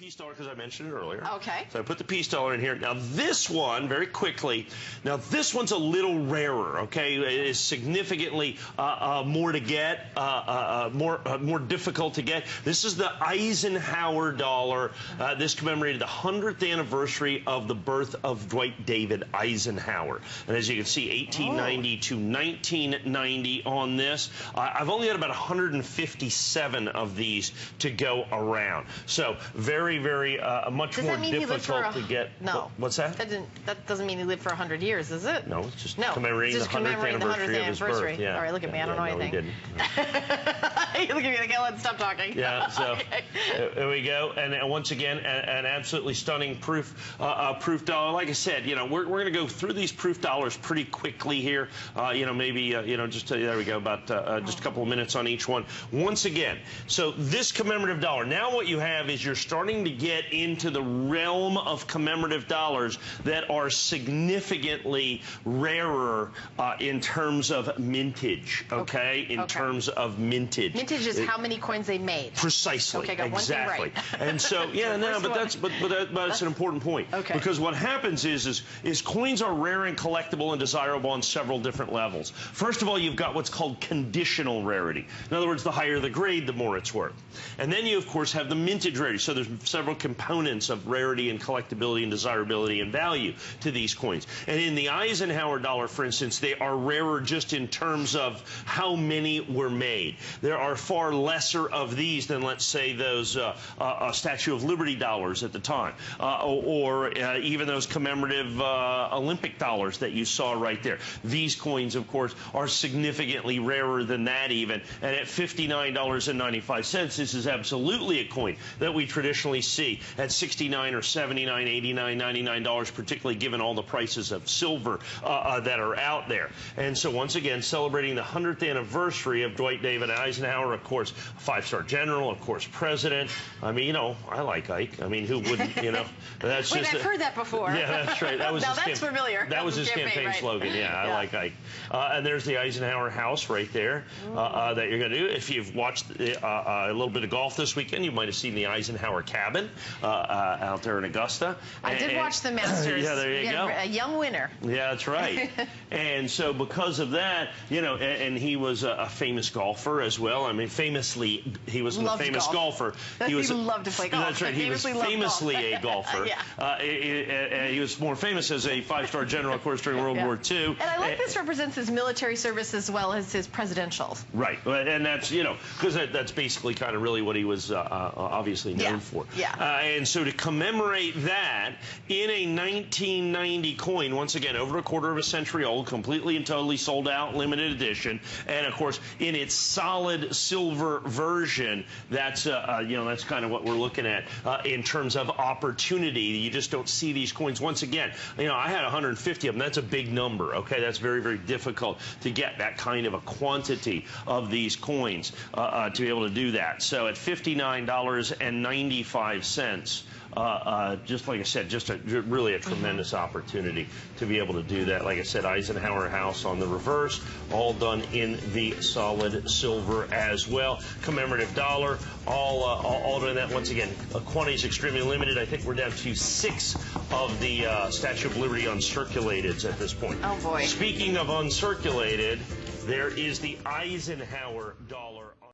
peace dollar because I mentioned it earlier. Okay. So I put the peace dollar in here. Now this one, very quickly, now this one's a little rarer, okay? It is significantly more to get, more difficult to get. This is the Eisenhower dollar. This commemorated the 100th anniversary of the birth of Dwight David Eisenhower. And as you can see, 1890 to 1990 on this. I've only got about 157 of these to go around. So very, very much more difficult to get. No. What's that? That doesn't mean he lived for 100 years, does it? No, it's just commemorating the 100th anniversary of his birth. Yeah. All right, look at me. I don't know anything. He didn't. Look at me. Let's stop talking. Yeah, so there we go. And once again, an absolutely stunning proof dollar. Like I said, you know, we're going to go through these proof dollars pretty quickly here. You know, maybe, you know, just there we go, about just a couple of minutes on each one. Once again, so this commemorative dollar, now what you have is you're starting to get into the realm of commemorative dollars that are significantly rarer in terms of mintage, okay? In terms of mintage. Mintage is how many coins they made. Precisely. Okay, got exactly. one thing right. And so, yeah, no, but that's an important point. Okay. Because what happens is coins are rare and collectible and desirable on several different levels. First of all, you've got what's called conditional rarity. In other words, the higher the grade, the more it's worth. And then you, of course, have the mintage rarity. So there's several components of rarity and collectability and desirability and value to these coins. And in the Eisenhower dollar, for instance, they are rarer just in terms of how many were made. There are far lesser of these than, let's say, those Statue of Liberty dollars at the time, or even those commemorative Olympic dollars that you saw right there. These coins, of course, are significantly rarer than that even. And at $59.95, this is absolutely a coin that we traditionally see at $69 or $79, $89, $99, particularly given all the prices of silver that are out there. And so once again, celebrating the 100th anniversary of Dwight David Eisenhower, of course, five-star general, of course, president. I mean, you know, I like Ike. I mean, who wouldn't, you know? That's Wait, just I've heard that before. Yeah, that's right. That was now that's familiar. That was his campaign right? slogan. Yeah, I like Ike. And there's the Eisenhower house right there that you're going to do. If you've watched a little bit of golf this weekend, you might have seen the Eisenhower cabin out there in Augusta. I did watch the Masters. Yeah, there you go. A young winner. Yeah, that's right. And so because of that, you know, and he was a famous golfer as well. I mean, famously, he was a famous golfer. He loved to play golf. That's right. He was famously a golfer. Yeah. He was more famous as a five-star general, of course, during World War II. And I like this represents his military service as well as his presidential. Right. And that's, you know, because that's basically kind of really what he was obviously known for. Yeah. And so to commemorate that in a 1990 coin, once again, over a quarter of a century old, completely and totally sold out, limited edition, and of course, in its solid silver version, that's, you know, that's kind of what we're looking at in terms of opportunity. You just don't see these coins. Once again, you know, I had 150 of them. That's a big number, okay? That's very, very difficult to get that kind of a quantity of these coins to be able to do that. So at $59.95, just like I said, just really a tremendous opportunity to be able to do that. Like I said, Eisenhower house on the reverse, all done in the solid silver as well. Commemorative dollar, all doing that. Once again, quantity is extremely limited. I think we're down to 6 of the Statue of Liberty uncirculated at this point. Oh boy. Speaking of uncirculated, there is the Eisenhower dollar.